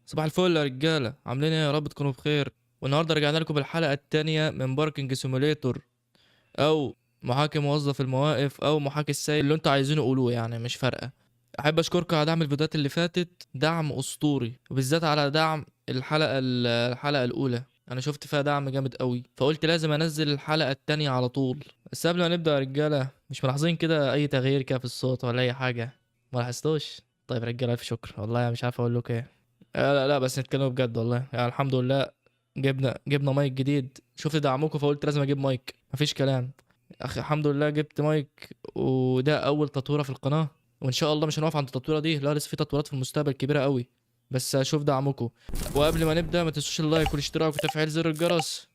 صباح الفل يا رجاله، عاملين ايه؟ يا رب تكونوا بخير. والنهارده رجعنا لكم بالحلقه الثانيه من باركنج سيموليتور، او محاكي موظف المواقف، او محاكي السيد، اللي انتوا عايزينه قولوه، يعني مش فارقه. احب اشكركم على دعم الفيديوهات اللي فاتت، دعم اسطوري، وبالذات على دعم الحلقه الاولى. انا شفت فيها دعم جامد قوي، فقلت لازم انزل الحلقه التانية على طول. بس قبل ما نبدا يا رجاله، مش ملاحظين كده اي تغيير كده في الصوت ولا اي حاجه؟ ما لاحظتوش؟ طيب يا رجاله، الف شكر والله، مش عارف اقول لكم ايه. لا لا، بس نتكلم بجد والله، يعني الحمد لله. جبنا مايك جديد، شفت دعمكم فقلت لازم اجيب مايك، مفيش كلام. اخي الحمد لله جبت مايك، وده اول تطويره في القناه. وان شاء الله مش هنقف عند التطويره دي، لا لسه في تطويرات في المستقبل كبيره قوي. بس اشوف دعمكم. وقبل ما نبدا ما تنسوش اللايك والاشتراك وتفعيل زر الجرس.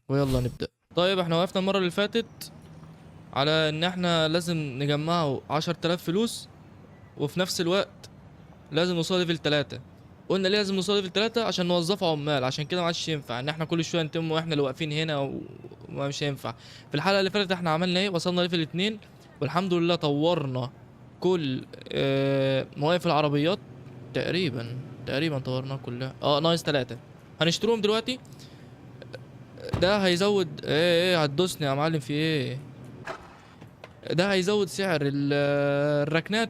ويلا نبدا. طيب احنا وقفنا المره اللي فاتت على ان احنا لازم نجمعوا 10,000 فلوس، وفي نفس الوقت لازم نوصل ليفل 3. قلنا ليه لازم نوصل ليفل 3؟ عشان نوظفه عمال، عشان كده ما عادش ينفع ان احنا كل شويه نتم واحنا اللي واقفين هنا وما مش هينفع. في الحلقه اللي فاتت احنا عملنا ايه؟ وصلنا ليفل 2، والحمد لله طورنا كل مواقف العربيات. تقريبا طورناها كلها. ناقص 3 هنشتروهم دلوقتي. ده هيزود ايه هتدوسني يا معلم في ايه؟ ده هيزود سعر الركنات،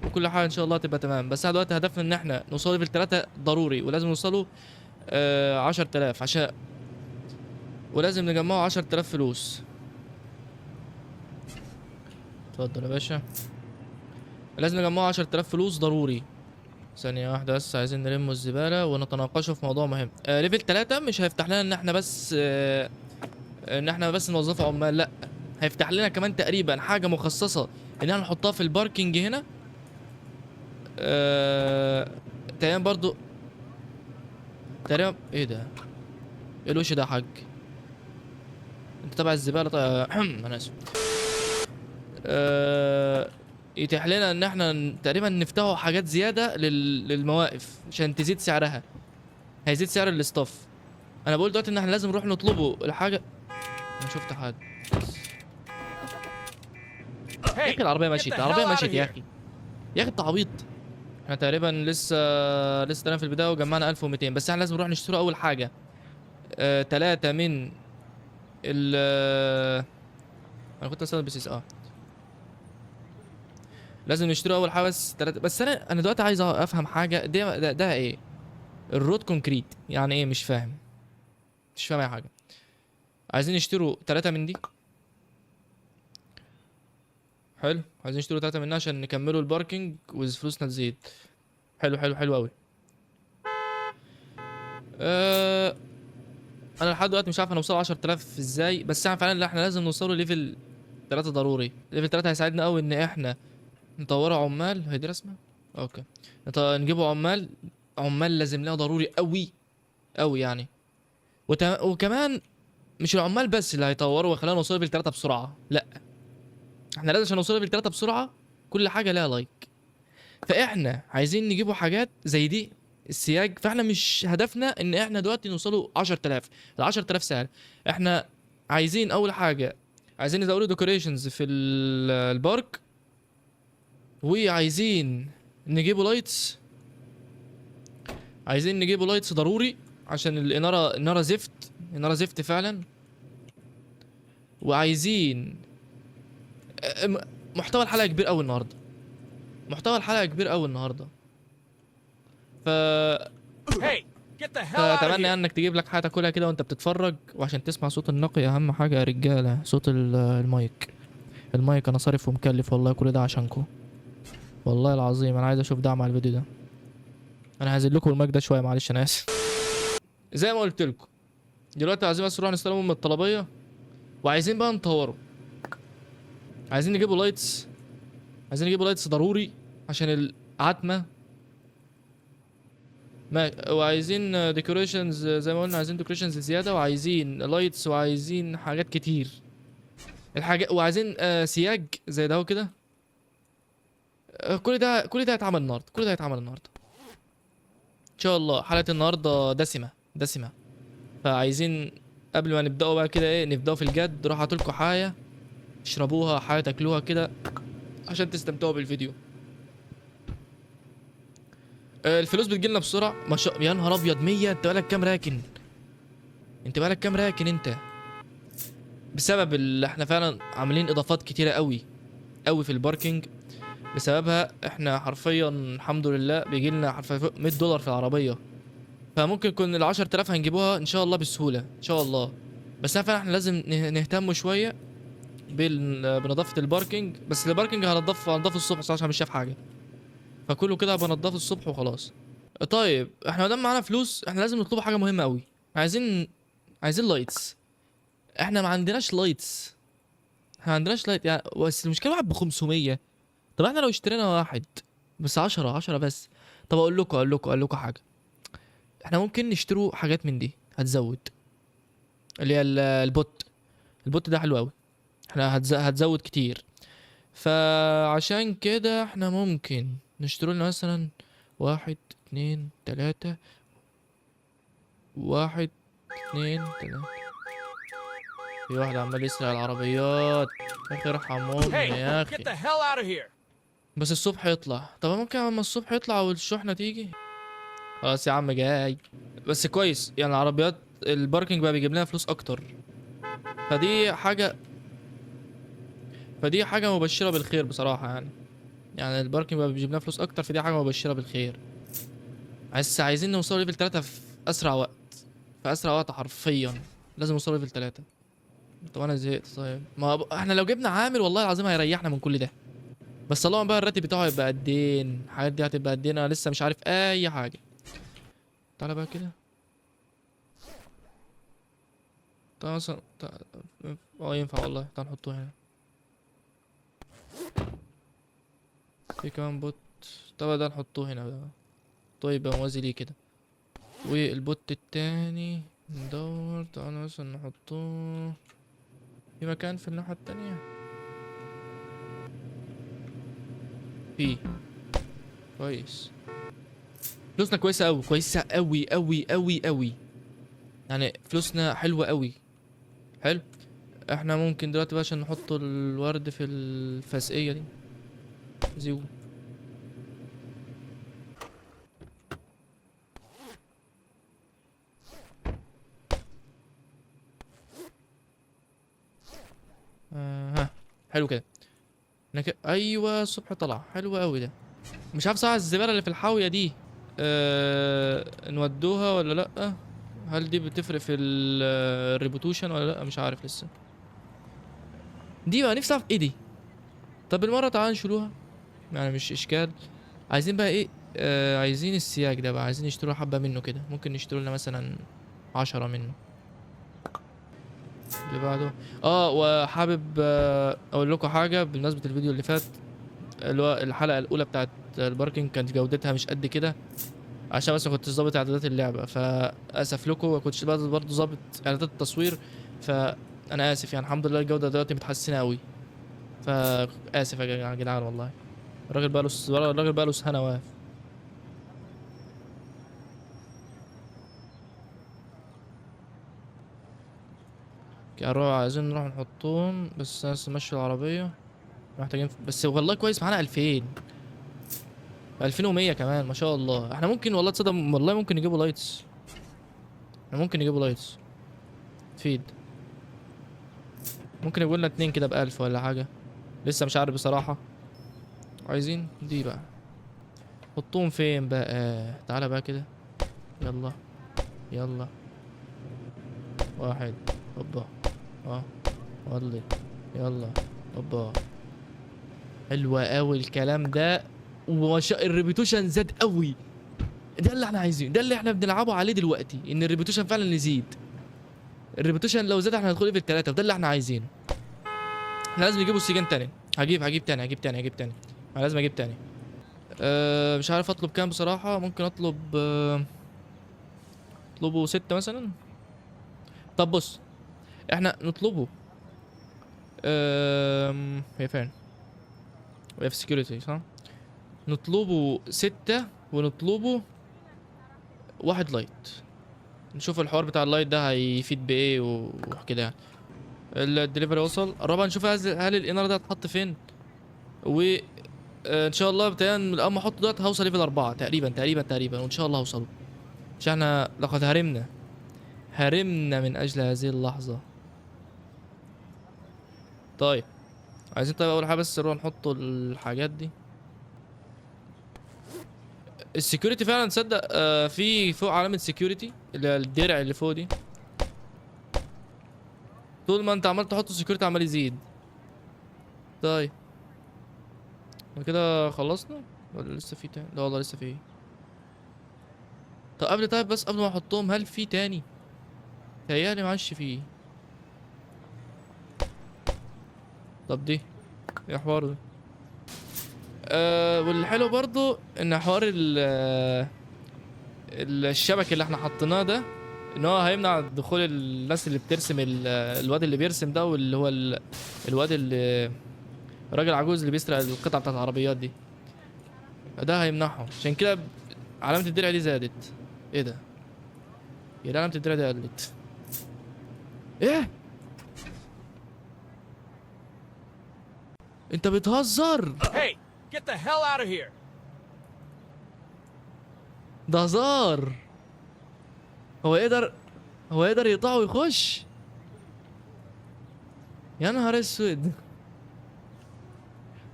وكل حاجه ان شاء الله تبقى تمام. بس احنا دلوقتي هدفنا ان احنا نوصل ليفل 3 ضروري، ولازم نوصله 10,000 عشان، ولازم نجمعه 10,000 فلوس. اتفضل يا باشا. لازم نجمعه 10,000 فلوس ضروري. ثانية واحدة بس، عايزين نلم الزبالة ونتناقشوا في موضوع مهم. ليفل 3 مش هيفتح لنا ان احنا بس نوظفه عمال، لا. هيفتح لنا كمان تقريبا حاجة مخصصة ان احنا نحطها في الباركينج هنا. تقريبا برضو. تقريبا ايه ده؟ ايه الوش ده يا حاج؟ انت تبع الزبالة؟ طيب انا اسف. يتيح لنا ان احنا تقريبا نفتحوا حاجات زيادة للمواقف عشان تزيد سعرها. هيزيد سعر الاستاف. انا بقول دلوقتي ان احنا لازم نروح نطلبه الحاجة. انا شفت حاجة. يا اخي العربية مشيت، العربية مشيت يا اخي. يا اخي انت عبيط. احنا تقريبا لسه انا في البداية وجمعنا 1200، بس احنا لازم نروح نشتري اول حاجة. 3 من ال انا كنت استخدم بسيس لازم نشتري اول حاجه بس 3. بس انا دلوقتي عايز افهم حاجه. ده ايه؟ الرود كونكريت يعني ايه؟ مش فاهم اي حاجه. عايزين نشتروا 3 من دي. حلو، عايزين نشتروا 3 منها عشان نكملوا الباركينج وفلوسنا تزيد. حلو حلو حلو قوي. أه... انا لحد دلوقتي مش عارف هنوصل 10,000 ازاي، بس احنا فعلا احنا لازم نوصلوا ليفل 3 ضروري. ليفل 3 هيساعدنا قوي ان احنا نطوروا عمال. هي دي رسمه؟ اوكي. نجيبوا عمال لازم لنا ضروري قوي قوي يعني. وكمان مش العمال بس اللي هيطوروا ويخلينا نوصل ليفل 3 بسرعه، لا. احنا لازم عشان نوصل ليفل 3 بسرعه كل حاجه لها لايك. فاحنا عايزين نجيبوا حاجات زي دي السياج. فاحنا مش هدفنا ان احنا دلوقتي نوصلوا 10,000. ال 10,000 سهل. احنا عايزين اول حاجه، عايزين نزودوا ديكوريشنز في البارك، وعايزين نجيبوا لايتس. عايزين نجيبوا لايتس ضروري عشان الاناره زفت. الاناره زفت فعلا. وعايزين محتوى الحلقه كبير قوي النهارده. محتوى الحلقه كبير قوي النهارده. ف Hey, get the hell out of فاتمنى here! انك تجيب لك حاجه تاكلها كده وانت بتتفرج، وعشان تسمع صوت النقي اهم حاجه يا رجاله، صوت المايك. المايك انا صارف ومكلف والله، كل ده عشانكم. والله العظيم انا عايز اشوف دعم على الفيديو ده. انا هزيد لكم المايك ده شويه، معلش انا اسف. زي ما قلت لكم، دلوقتي عايزين بس نروح نستلمهم من الطلبيه، وعايزين بقى نطوروا. عايزين نجيبوا لايتس. عايزين نجيبوا لايتس ضروري عشان العتمه. وعايزين ديكوريشنز زي ما قلنا، عايزين ديكوريشنز زياده، وعايزين لايتس، وعايزين حاجات كتير. وعايزين سياج زي ده وكده. كل ده هيتعمل النهارده. كل ده هيتعمل النهارده ان شاء الله. حلقه النهارده دسمه دسمه. فعايزين قبل ما نبداوا بقى كده ايه، نبداوا في الجد. روح هاتولكوا حاجه تشربوها، حاجه تاكلوها كده عشان تستمتعوا بالفيديو. الفلوس بتجيلنا بسرعه ما شاء. يا نهار ابيض 100. انت بقالك كام راكن؟ انت بقالك كام راكن انت؟ بسبب اللي احنا فعلا عاملين اضافات كتيره قوي قوي في الباركينج. بسببها احنا حرفيا الحمد لله بيجي لنا حرفيا فوق $100 في العربيه. فممكن يكون ال 10000 هنجيبوها ان شاء الله بسهوله ان شاء الله. بس فعلا احنا لازم نهتم شويه بنظافه الباركينج. بس الباركينج هنضفه الصبح صراحة عشان مش شايف حاجه. فكله كده بنضفه الصبح وخلاص. طيب احنا ما دام معانا فلوس احنا لازم نطلب حاجه مهمه قوي. عايزين لايتس. احنا ما عندناش لايتس. احنا ما عندناش لايت يعني. بس المشكله واحد ب 500. طب احنا لو اشترينا واحد بس 10 بس. طب اقول لكم حاجه. احنا ممكن نشتروا حاجات من دي هتزود. اللي هي البوت ده حلو قوي. احنا هتزود كتير. فعشان كده احنا ممكن نشتروا لنا مثلا 1 2 3. 1 2 3. في واحد عمال يسرق العربيات. يا اخي ارحم امي يا Hey, اخي. get the hell out of here. بس الصبح يطلع. طب ممكن اما الصبح يطلع والشحنة تيجي. خلاص يا عم جاي. بس كويس يعني العربيات الباركينج بقى بيجيب لنا فلوس اكتر. فدي حاجة فدي حاجة مبشرة بالخير بصراحة يعني الباركينج بقى بيجيب لنا فلوس اكتر. فدي حاجة مبشرة بالخير. عايزين نوصل ليفل 3 في اسرع وقت. في اسرع وقت حرفيا. لازم نوصل ليفل 3. طب انا زهقت. طيب ما احنا لو جبنا عامل والله العظيم هيريحنا من كل ده. بس طالما بقى الراتب بتاعه هيبقى قدين. الحاجات دي هتبقى قدين. انا لسه مش عارف اي حاجة. تعالى بقى كده. تعالى مثلا ينفع والله. تعالى نحطه هنا. في كمان بوت. طب ده نحطه هنا بقى. طيب يبقى موازي ليه كده. والبوت التاني ندور. تعالى مثلا نحطه في مكان في الناحية التانية. في كويس. فلوسنا كويسة أوي. كويسة أوي أوي أوي أوي. يعني فلوسنا حلوة أوي. حلو. احنا ممكن دلوقتي بقى عشان نحط الورد في الفاسقية دي. زيو. ها حلو كده. ايوه الصبح طلع حلو قوي ده. مش عارف صح الزبالة اللي في الحاوية دي نودوها ولا لأ. هل دي بتفرق في الريبوتوشن ولا لأ مش عارف لسه. دي بقى نفسي اعرف ايه دي. طب بالمرة تعالى نشيلوها. يعني مش اشكال. عايزين بقى ايه. عايزين السياج ده بقى. عايزين نشتروا حبة منه كده. ممكن نشتروا لنا مثلا 10 منه. اللي بعده. وحابب اقول لكم حاجة بمناسبة الفيديو اللي فات. اللي هو الحلقة الأولى بتاعت الباركينج كانت جودتها مش قد كده. عشان بس ما كنتش ظابط اعدادات اللعبة. فاسف لكم. ما كنتش برضه ظابط اعدادات التصوير. فانا اسف يعني. الحمد لله الجودة دلوقتي متحسنة قوي. فاسف يا جدعان والله. الراجل بقى له سنة واقف. عايزين نروح نحطهم. بس ناس مشوا العربية. محتاجين بس والله كويس معانا 2000. 2100 كمان ما شاء الله. احنا ممكن والله تصدق والله ممكن نجيبوا لايتس. احنا ممكن نجيبوا لايتس. تفيد. ممكن يقول لنا 2 كده ب1000 ولا حاجة. لسه مش عارف بصراحة. عايزين دي بقى. حطوهم فين بقى. تعالى بقى كده. يلا. يلا. واحد. هوبا. والله. يلا. هوبا. حلوة قوي الكلام ده. الريبيتوشن زاد قوي. ده اللي احنا عايزينه. ده اللي احنا بنلعبه عليه دلوقتي. ان الريبيتوشن فعلا يزيد. الريبيتوشن لو زاد احنا هندخل ليفل 3. وده اللي احنا عايزينه. احنا لازم نجيبوا السجن تاني. هجيب تاني. انا لازم اجيب تاني. مش عارف اطلب كام بصراحة. ممكن اطلب اطلبه 6 مثلا. طب بص. احنا نطلبه. هي فين. وهي في سكيورتي صح. نطلبه 6 ونطلبه 1 لايت. نشوف الحوار بتاع اللايت ده هيفيد بايه وكده يعني. الدليفري وصل. الرابع نشوف هل الاناره ده هتحط فين. و ان شاء الله بتهيألي اول ما احطه دلوقتي هوصل ليفل 4 تقريبا، وان شاء الله هوصله. عشان احنا لقد هرمنا من اجل هذه اللحظة. طيب عايزين طيب اول حاجة بس نروح نحط الحاجات دي. السكيورتي فعلا تصدق في فوق علامة سكيورتي اللي هي الدرع اللي فوق دي. طول ما انت عمال تحط السكيورتي عمال يزيد. طيب كده خلصنا ولا لسه في تاني؟ لا والله لسه في. طب طيب بس قبل ما احطهم هل في تاني؟ تهيألي معادش فيه. طب دي ايه حوار ده؟ والحلو برضو ان حوار الشبك اللي احنا حطيناه ده ان هو هيمنع دخول الناس اللي بترسم الواد اللي بيرسم ده، واللي هو الواد اللي الراجل العجوز اللي بيسرق القطع بتاعت العربيات دي. ده هيمنعهم، عشان كده علامة الدرع دي زادت. ايه ده؟ يا علامة الدرع دي قلت. ايه؟ انت بتهزر؟ Hey, get the hell out of here! ده هزار. هو يقدر يقطع ويخش؟ يا نهار اسود.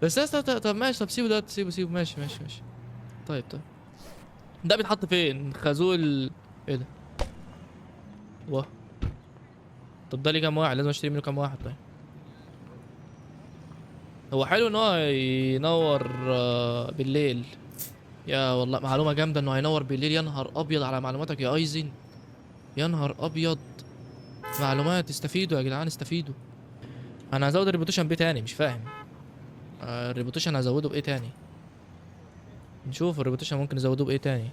بس طب ماشي، طب سيبه ده، سيبه ماشي. طيب ده بيتحط فين؟ خازوق ايه ده؟ واه. طب ده ليه كام واحد؟ لازم اشتري منه كام واحد؟ طيب هو حلو ان هو ينور بالليل. يا والله معلومة جامدة انه هينور بالليل. يا نهار ابيض على معلوماتك يا ايزن، يا نهار ابيض. معلومات، استفيدوا يا جدعان استفيدوا. انا هزود الريبوتيشن بايه تاني؟ مش فاهم. الريبوتيشن هزوده بايه تاني؟ نشوف الريبوتيشن ممكن نزوده بايه تاني.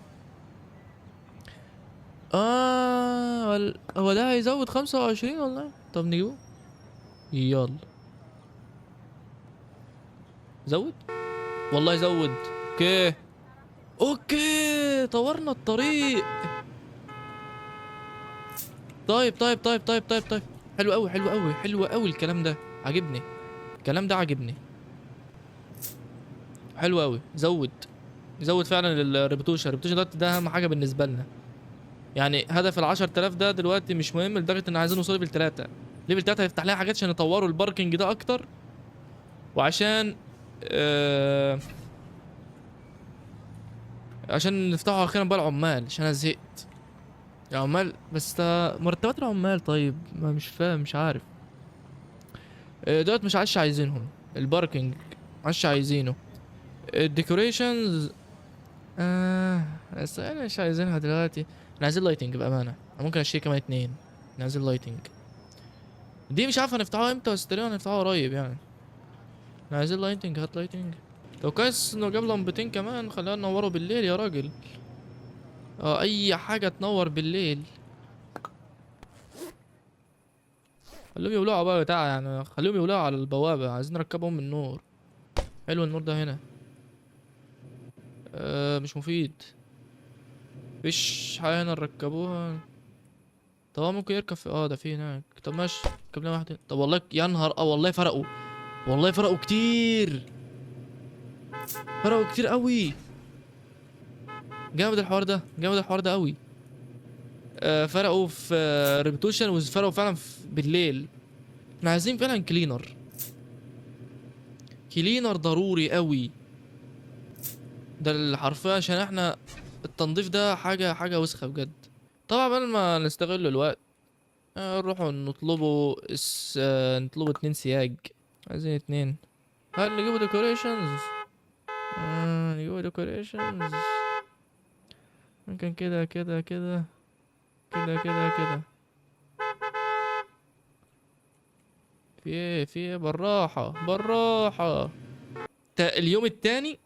هو ده هيزود 25 والله. طب نجيبه. يلا زود، والله زود. اوكي طورنا الطريق. طيب. حلو قوي الكلام ده، عجبني الكلام ده، عجبني. حلو قوي. زود فعلا الريبوتيشن ده اهم حاجه بالنسبه لنا. يعني هدف ال 10000 ده دلوقتي مش مهم لدرجه ان عايزين نوصل ليفل 3. ليفل 3 هيفتح لنا حاجات عشان يطوروا الباركنج ده اكتر، وعشان عشان نفتحوا اخيرا بقى العمال، عشان انا زهقت. العمال بس مرتبات العمال طيب ما مش فاهم، مش عارف. دلوقتي مش عادش عايزينهم. الباركنج عادش عايزينه. الديكوريشنز بس انا مش عايزينها دلوقتي. انا عايزين لايتنج بامانه. انا ممكن اشتري كمان 2. انا عايزين لايتنج دي، مش عارف هنفتحوها امتى بس تقريبا هنفتحوها قريب يعني. احنا عايزين لايتنج، هات لايتنج. لو كويس انه جاب لمبتين كمان، خلينا ننوروا بالليل يا راجل. اي حاجه تنور بالليل. خليهم يولعوا بقى بتاع، يعني خليهم يولعوا على البوابه. عايزين نركبهم من النور. حلو النور ده هنا. مش مفيد. مفيش حاجه هنا نركبوها. طب هو ممكن يركب في ده في هناك. طب ماشي ركب لنا واحد. طب والله يا نهار والله فرقوا. والله فرقوا كتير. فرقوا كتير قوي. جامد الحوار ده قوي. فرقوا في ريبوتيشن، وفرقوا فعلا في بالليل. احنا عايزين فعلا كلينر ضروري قوي. ده حرفيا عشان احنا التنظيف ده حاجه وسخه بجد. طبعا بدل ما نستغل الوقت نروحوا نطلبوا 2 سياج. عايزين 2. هل نجيبوا ديكوريشنز؟ نجيبوا ديكوريشنز. ممكن كده. في ايه بالراحة. اليوم التاني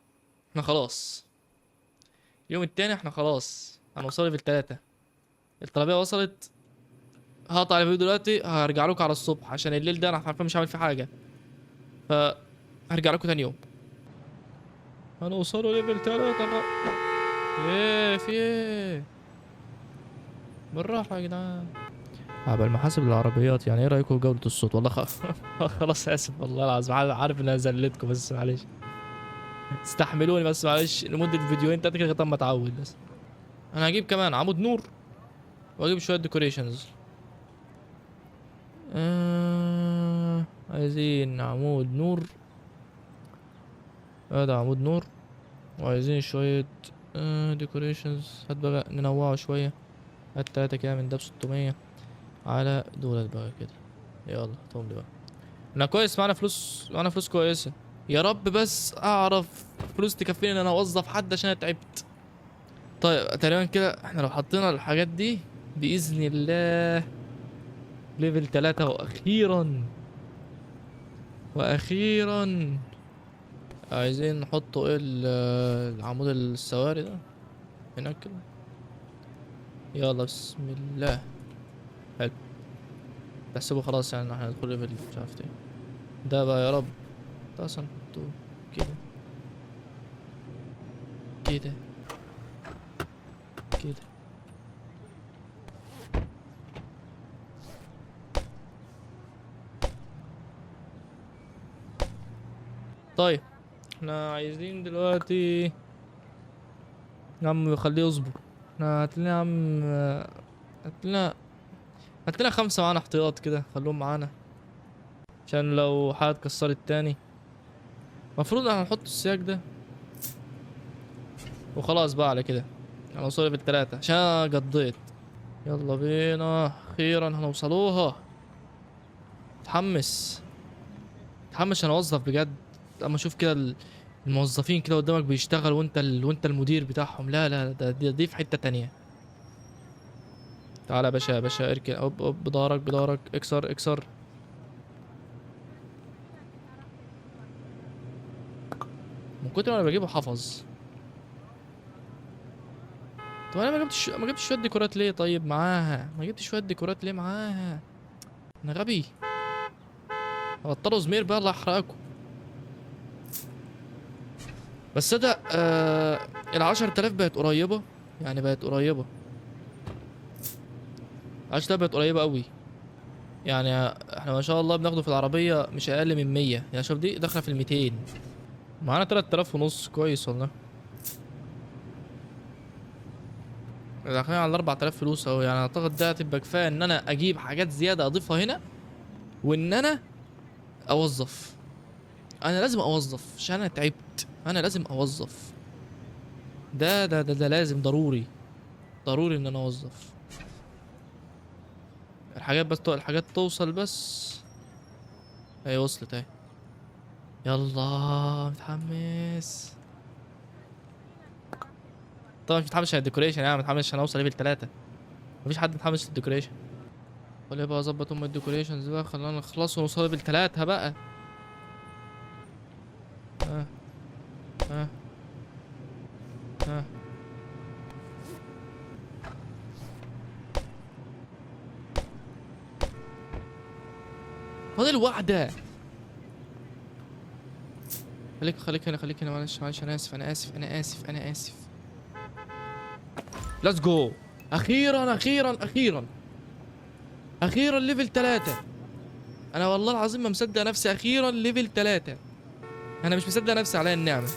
احنا خلاص. هنوصل ليفل 3. الطلبية وصلت. هقطع الفيديو دلوقتي، هرجع لكم على الصبح عشان الليل ده انا حرفيا مش هعمل فيه حاجة. هرجع لكم تاني يوم. هنوصلوا ليفل 3 بقى. في ايه؟ بالراحة يا جدعان. عبال ما حاسب العربيات، يعني ايه رايكم في جودة الصوت؟ والله خلاص اسف والله العظيم، عارف ان انا زلتكم بس معلش. استحملوني بس معلش لمده فيديوهين تلاته كده لغايه اما اتعود بس. انا هجيب كمان عمود نور واجيب شويه ديكوريشنز. عايزين عمود نور. ده عمود نور. وعايزين شويه ديكوريشنز. هات بقى ننوعه شويه. هات 3 كده من ده ب600 على دولت بقى كده. يلا هاتهم لي بقى. انا كويس معانا فلوس، معانا فلوس كويسه. يا رب بس اعرف فلوس تكفيني ان انا اوظف حد عشان انا تعبت. طيب تقريبا كده احنا لو حطينا الحاجات دي باذن الله ليفل 3 واخيرا واخيرا. عايزين نحطه ايه العمود السواري ده هناك كده. يلا بسم الله. حلو. بحسبه خلاص يعني احنا ندخل ليفل مش عارف ايه ده بقى. يا رب ده اصلا نحطه كده كده كده. طيب احنا عايزين دلوقتي يا عم خليه يصبر. احنا هاتلنا يا عم هاتلنا 5 معانا احتياط كده خلوهم معانا عشان لو حاجة اتكسرت تاني. المفروض احنا هنحط السياج ده وخلاص بقى على كده. انا وصلت بال3 عشان أنا قضيت. يلا بينا اخيرا هنوصلوها. متحمس متحمس عشان اوظف بجد. اما اشوف كده الموظفين كده قدامك بيشتغل وانت المدير بتاعهم. لا لا دي في حتة تانية. تعالى يا باشا يا باشا اركن. اوب اوب بدارك بدارك اكسر اكسر. من كتر ما انا بجيبه حفظ. طب انا ما جبتش شويه ديكورات ليه؟ طيب معاها ما جبتش شويه ديكورات ليه معاها؟ انا غبي. بطلوا زمير بقى الله يحرقكم. بس ده ال10,000 بقت قريبه. يعني بقت قريبه. 10,000 بقت قريبه قوي. يعني احنا ما شاء الله بناخده في العربيه مش اقل من 100. يعني شوف دي داخله في ال200. معانا 3000 ونص كويس والله. داخلين على 4000 فلوس اهو. يعني اعتقد ده هتبقى كفايه ان انا اجيب حاجات زياده اضيفها هنا وان انا اوظف. انا لازم اوظف عشان انا تعبت. انا لازم اوظف. ده لازم ضروري. ضروري ان انا اوظف الحاجات. بس الحاجات توصل بس. هي وصلت اهي. يلا متحمس. طبعا مش متحمس عشان الديكوريشن. يعني متحمس عشان اوصل ليفل 3. مفيش حد متحمس للديكوريشن. ولا بقى اظبط الديكوريشنز بقى. خلينا نخلص ونوصل ليفل 3 بقى. ها ها ها. فاضل واحدة. خليك هنا خليك هنا. معلش معلش انا اسف انا اسف انا اسف انا اسف. ليتس جو. اخيرا اخيرا اخيرا اخيرا ليفل 3. انا والله العظيم ما مصدق نفسي. اخيرا ليفل 3. انا مش مصدق نفسي على النعمة.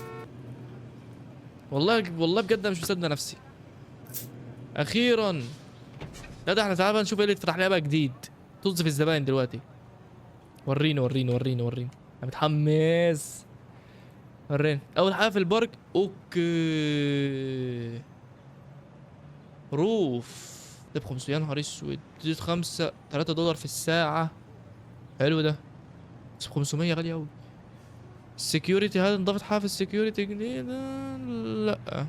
والله بجد انا مش مصدق نفسي. اخيرا. لا ده احنا تعالى بقى نشوف ايه اللي اتفتح لنا بقى جديد. طز في الزباين دلوقتي. وريني وريني وريني وريني. انا متحمس. وريني اول حاجه في البارك. اوكي. روف ده ب500. يا نهار اسود. زيت 5 $3 في الساعه. حلو ده. بس ب500 غالي اوي. السكيورتي هل انضافت حاجه في السكيورتي جديده؟ لا.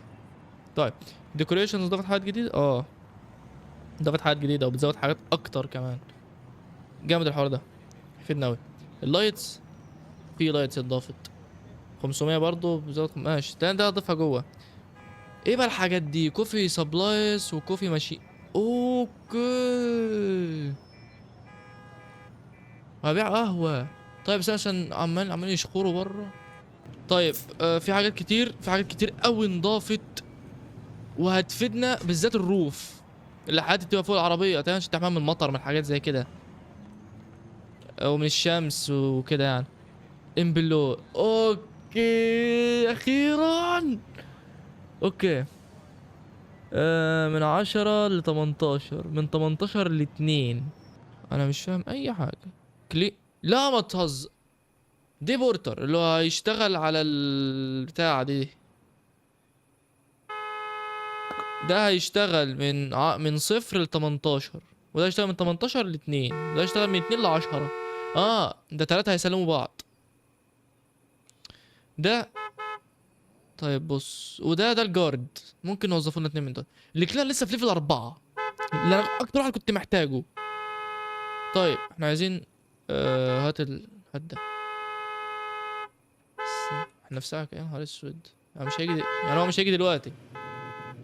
طيب ديكوريشنز انضافت حاجات جديده. انضافت حاجات جديده وبتزود حاجات اكتر كمان. جامد الحوار ده. يفيدنا اوي. اللايتس. في لايتس اتضافت 500 برضه بزود. ماشي ده اضيفها جوه. ايه بقى الحاجات دي؟ كوفي سبلايز وكوفي ماشين. اوكي. هبيع قهوة. طيب بس عشان عمالين يشخروا بره. طيب في حاجات كتير. في حاجات كتير قوي انضافت وهتفيدنا بالذات الروف. اللي حياتي بتبقى فوق العربية تمام عشان تحميها من المطر من حاجات زي كده او من الشمس وكده يعني. امبلو. اوكي. اوكي اخيرا. اوكي من 10 ل 18، من 18 ل 2. انا مش فاهم اي حاجة. لا ما تهزر. دي بورتر اللي هو هيشتغل على البتاع دي. ده هيشتغل من 0 ل 18، وده هيشتغل من 18 ل 2، وده هيشتغل من 2 ل 10. ده 3 هيسلموا بعض. ده طيب بص، ده الجارد. ممكن نوظفوا لنا 2 من دول. الكلان لسه في ليفل 4، اللي انا اكتر واحد كنت محتاجه. طيب احنا عايزين هات ده. احنا في ساعة يا نهار اسود. يعني مش هيجي يعني هو مش هيجي دلوقتي.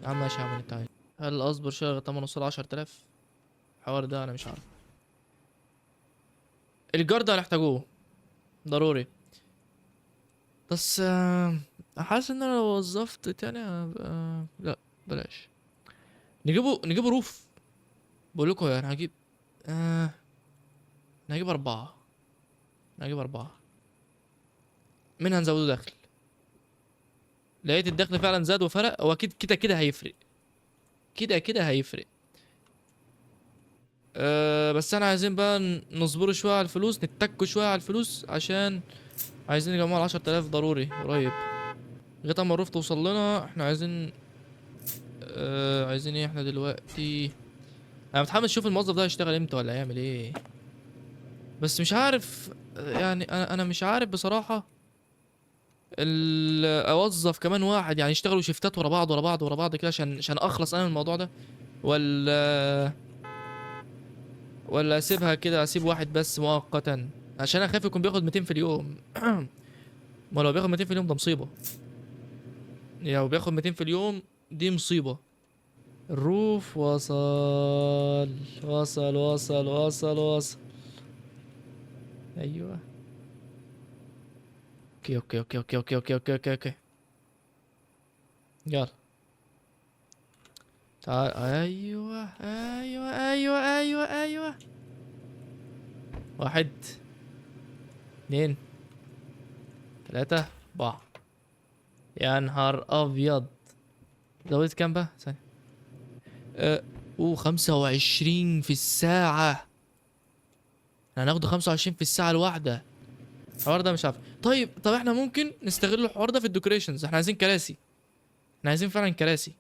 يا عم ماشي، هعمل انت عايز. هل اصبر شوية لغاية ما نوصل 10,000؟ الحوار ده انا مش عارف. الجارد هنحتاجوه ضروري. بس حاسس ان انا لو وظفت تاني هبقى لا بلاش. نجيبه روف. بقول لكم يعني هجيب انا هجيب 4. انا هجيب 4 منها نزوده دخل. لقيت الدخل فعلا زاد وفرق، هو اكيد كده هيفرق. كده هيفرق. بس انا عايزين بقى نصبروا شويه على الفلوس، نتكوا شويه على الفلوس، عشان عايزين نجمع 10,000 ضروري قريب. لغايه اما الروف توصل لنا احنا عايزين عايزين ايه احنا دلوقتي؟ انا متحمس اشوف الموظف ده هيشتغل امتى ولا هيعمل ايه. بس مش عارف يعني انا مش عارف بصراحه. اوظف كمان واحد يعني يشتغلوا شيفتات ورا بعض ورا بعض ورا بعض كده عشان اخلص انا من الموضوع ده، ولا اسيبها كده، اسيب واحد بس مؤقتا، عشان انا خايف يكون بياخد 200 في اليوم. ما لو بياخد 200 في اليوم ده مصيبه. لو بياخد 200 في اليوم دي مصيبه. الروف وصل وصل وصل وصل وصل. ايوه. اوكي. يلا تعال. ايوه. 1 2 3 4. يا نهار ابيض. زودت كام بقى ثانية؟ 25 في الساعة. احنا هناخده 25 في الساعة الواحدة. الحوار ده مش عارف. طب احنا ممكن نستغل الحوار ده في الديكوريشنز. احنا عايزين كراسي. احنا عايزين فعلا كراسي.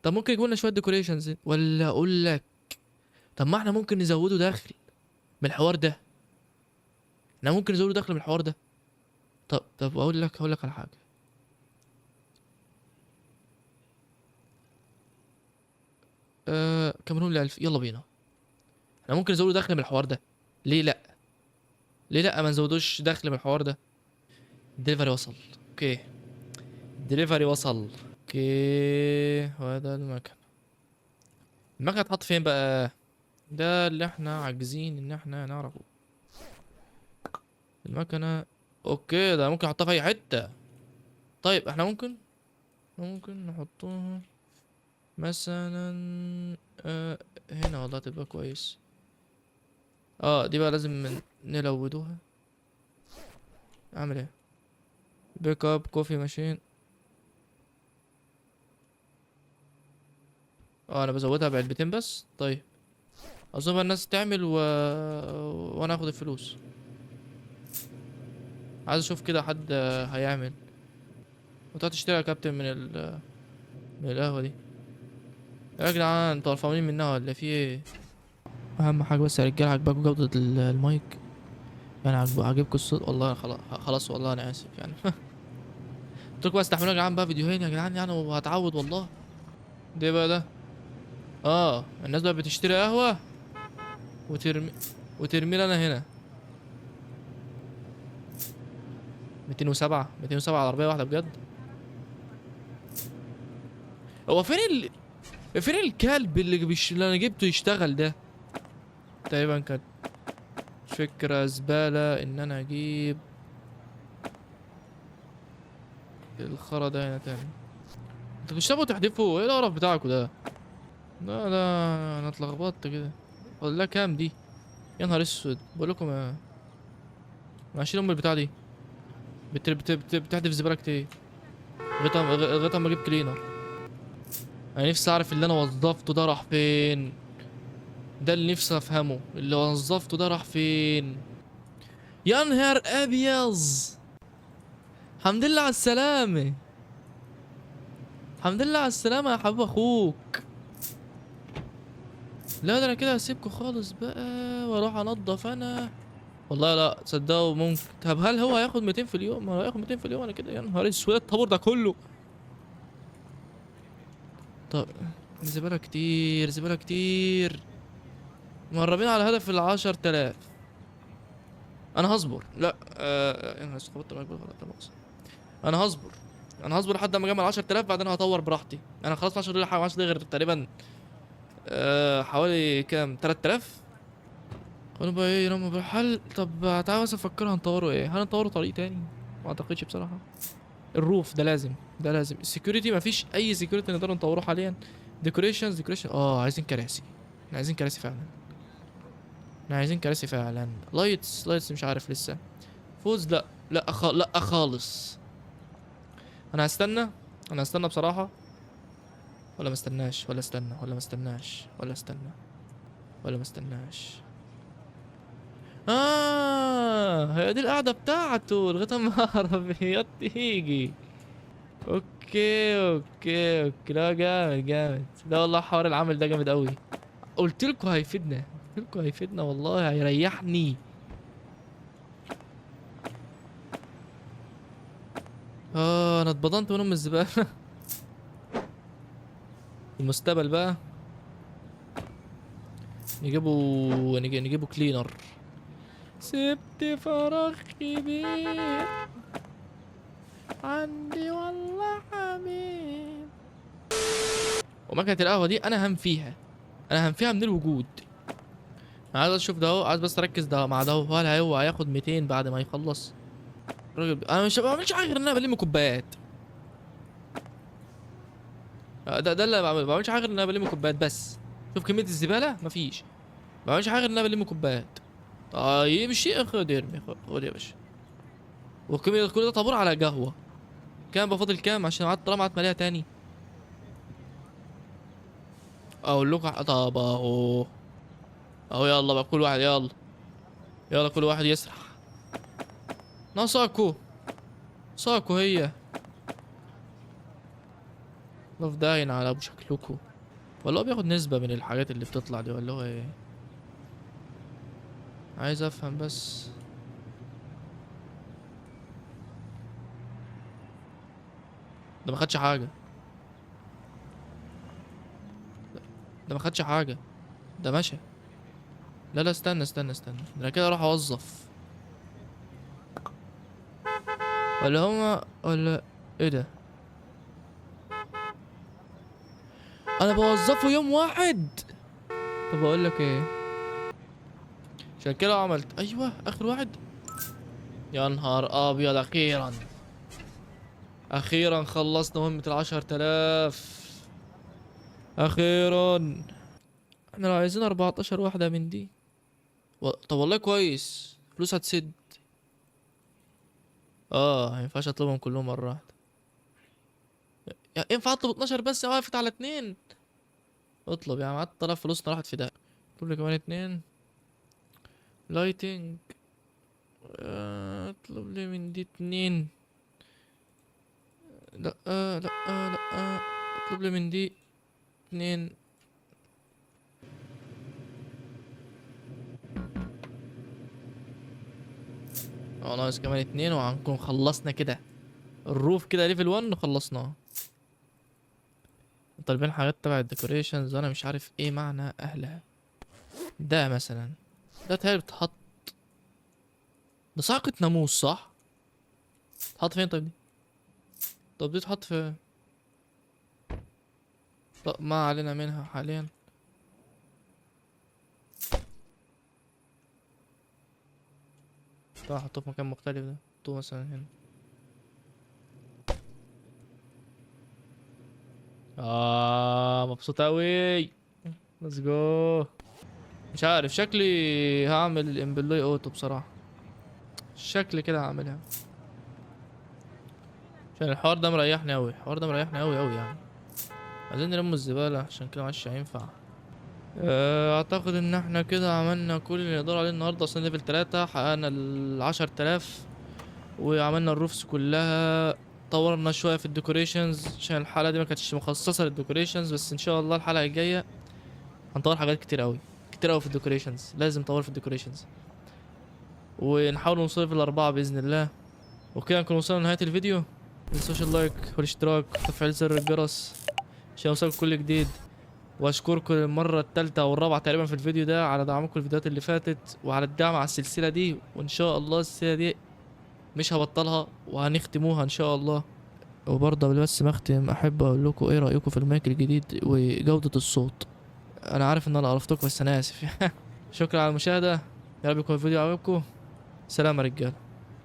طب ممكن يجيبوا لنا شوية ديكوريشنز، ولا اقول لك طب ما احنا ممكن نزوده دخل من الحوار ده. احنا ممكن نزوده دخل من الحوار ده. طب هقول لك على حاجة. كاميرون ل1000، يلا بينا. احنا ممكن نزوده دخل من الحوار ده. ليه لا؟ ليه لا ما نزودوش دخل من الحوار ده؟ الدليفري وصل. اوكي. الدليفري وصل. اوكي. وهذا المكنة هتحط فين بقى؟ ده اللي احنا عاجزين ان احنا نعرفه. المكنة. اوكي ده ممكن نحطها في اي حتة. طيب احنا ممكن نحطوها مثلا هنا. والله تبقى كويس. دي بقى لازم نلودوها. اعمل ايه؟ بيك اب كوفي ماشين. انا بزودها بعلبتين بس. طيب اظن الناس تعمل وانا اخد الفلوس. عايز اشوف كده حد هيعمل. وتروح تشتري يا كابتن من القهوة دي. يا جدعان انتوا قرفانين منها ولا في ايه؟ اهم حاجة بس يا رجالة عجبكم جودة المايك؟ يعني عجبكم الصوت؟ والله خلاص والله انا اسف يعني. قلت لكم بقى استحملوا يا جدعان بقى فيديوهين يا جدعان يعني، وهتعود والله. ده بقى ده. الناس بقى بتشتري قهوة وترمي لي انا هنا. 207 على عربية واحدة بجد. هو فين الكلب اللي انا جبته يشتغل ده؟ تقريبا كانت فكرة زبالة ان انا اجيب الخرا ده هنا تاني. انتوا بتشربوا تحدفوا ايه القرف بتاعكوا ده؟ لا انا اتلخبطت كده. ولا كام دي؟ يا نهار اسود. بقول لكم ما اشيل ام البتاع دي. بتحدف زبالة كتير لغاية ما اجيب كلينر. انا نفسي اعرف اللي انا وظفته ده راح فين. ده اللي نفسي افهمه، اللي وظفته ده راح فين. يا نهار ابيض. الحمد لله على السلامة. الحمد لله على السلامة يا حبيب اخوك. لا ده انا كده هسيبكوا خالص بقى واروح انضف انا. والله لا تصدقوا ممكن. طب هل هو هياخد 200 في اليوم؟ ما هو هياخد 200 في اليوم انا كده. يا نهار اسود الطابور ده كله. طب زبالة كتير زبالة كتير. مقربين على هدف ال10,000. انا هصبر. لا انا خبطت معاك بالغلط لا مؤاخذة. انا هصبر. انا هصبر لحد ما اجمع 10,000 بعدين هطور براحتي. انا خلاص 10 دقيقة حاجة 10 دقيقة غير تقريبا حوالي كام 3000. قالوا بقى ايه يناموا بالحل. طب تعالى بس نفكر هنطوره ايه. هنطوره طريق تاني؟ ما اعتقدش بصراحة. الروف ده لازم. ده لازم. السكيورتي مفيش اي سكيورتي نقدر نطوره حاليا. ديكوريشن عايزين كراسي. احنا عايزين كراسي فعلا. احنا عايزين كراسي فعلا. لايتس مش عارف لسه. فوز لا. لا خالص. انا هستنى. انا هستنى بصراحة. ولا ما استناش ولا استنى ولا ما استناش ولا استنى ولا ما استناش. هي دي القعدة بتاعته لغاية ما العربيات تيجي. اوكي لا جامد. لا والله حوار العمل ده جامد قوي. قلت لكم هيفيدنا والله هيريحني. انا اتبضنت من الزبالة. المستقبل بقى. نجيبوا كلينر. سبت فراغ كبير عندي والله حبيب. ومكنة القهوة دي انا هم فيها من الوجود. انا عايز اشوف ده اهو. عايز بس اركز ده مع ده اهو. هل هو هياخد 200 بعد ما يخلص؟ الراجل انا مش بعملش حاجه غير ان انا بلم كوبايات. ده اللي بعمله. ما بعملش حاجه غير ان انا بلم كوبايات بس. شوف كميه الزباله مفيش. ما بعملش حاجه غير ان انا بلم كوبايات. طيب الشيء خد ارمي. خد يا باشا. وكمية كل ده طابور على قهوه. كام بفاضل كام عشان قعدت طالما قعدت ماليها تاني. اقول لكم طب اهو يلا بقى كل واحد يلا كل واحد يسرح. ناقصاكو. ساكو هي. لف داين على ابو شكلكو. ولا هو بياخد نسبة من الحاجات اللي بتطلع دي ولا هو ايه؟ عايز افهم بس. ده ما خدش حاجة. ده ما خدش حاجة. ده مشى. لا استنى. ده انا كده اروح اوظف. ولا هما ولا ايه ده؟ انا بوظفه يوم واحد. طب اقول لك ايه. عشان كده عملت ايوه اخر واحد. يا نهار ابيض اخيرا خلصنا مهمة 10,000. اخيرا. احنا لو عايزين 14 واحدة من دي طب والله كويس. فلوس هتسد. ما ينفعش اطلبهم كلهم مرة واحدة. ينفع اطلب 12 بس وقفت على 2. اطلب يا عم. قعدت طلب فلوسنا راحت في ده. اطلب لي كمان 2. لايتنج. اطلب لي من دي 2. لا اطلب لي من دي 2. ناقص كمان 2 وهنكون خلصنا كده. الروف كده ليفل 1 وخلصناه. طالبين حاجات تبع الديكوريشنز وانا مش عارف ايه معنى اهلها. ده مثلا. ده تهيألي بتحط. ده صاعقة ناموس صح؟ تحط فين طيب دي؟ طب دي تحط في. طب ما علينا منها حاليا. طب احطه في مكان مختلف. ده احطه مثلا هنا. مبسوط اوي. ليتس جو. مش عارف شكلي. هعمل الامبلوي اوتو بصراحة. شكلي كده هعملها. عشان الحوار ده مريحني اوي، الحوار ده مريحني اوي اوي يعني. عايزين نلم الزبالة عشان كده مش هينفع. اعتقد ان احنا كده عملنا كل اللي نقدر عليه النهارده. اصلا ليفل 3 حققنا ال10,000 وعملنا الروفس كلها. طورنا شويه في الديكوريشنز عشان الحلقه دي ما كانتش مخصصه للديكوريشنز، بس ان شاء الله الحلقه الجايه هنطور حاجات كتير قوي، كتير قوي في الديكوريشنز. لازم نطور في الديكوريشنز ونحاول نوصل في الاربعه باذن الله. وكده نكون وصلنا لنهايه الفيديو. متنسوش اللايك والاشتراك وتفعيل زر الجرس عشان يوصلكم كل جديد. واشكركم المره الثالثه او الرابعه تقريبا في الفيديو ده على دعمكم الفيديوهات اللي فاتت وعلى الدعم على السلسله دي. وان شاء الله السلسله دي مش هبطلها وهنختموها ان شاء الله. وبرضه قبل بس ما اختم احب اقول لكم ايه رايكم في المايك الجديد وجوده الصوت. انا عارف ان انا قرفتكم بس انا اسف. شكرا على المشاهده، يا رب يكون الفيديو عجبكم. سلام يا رجاله.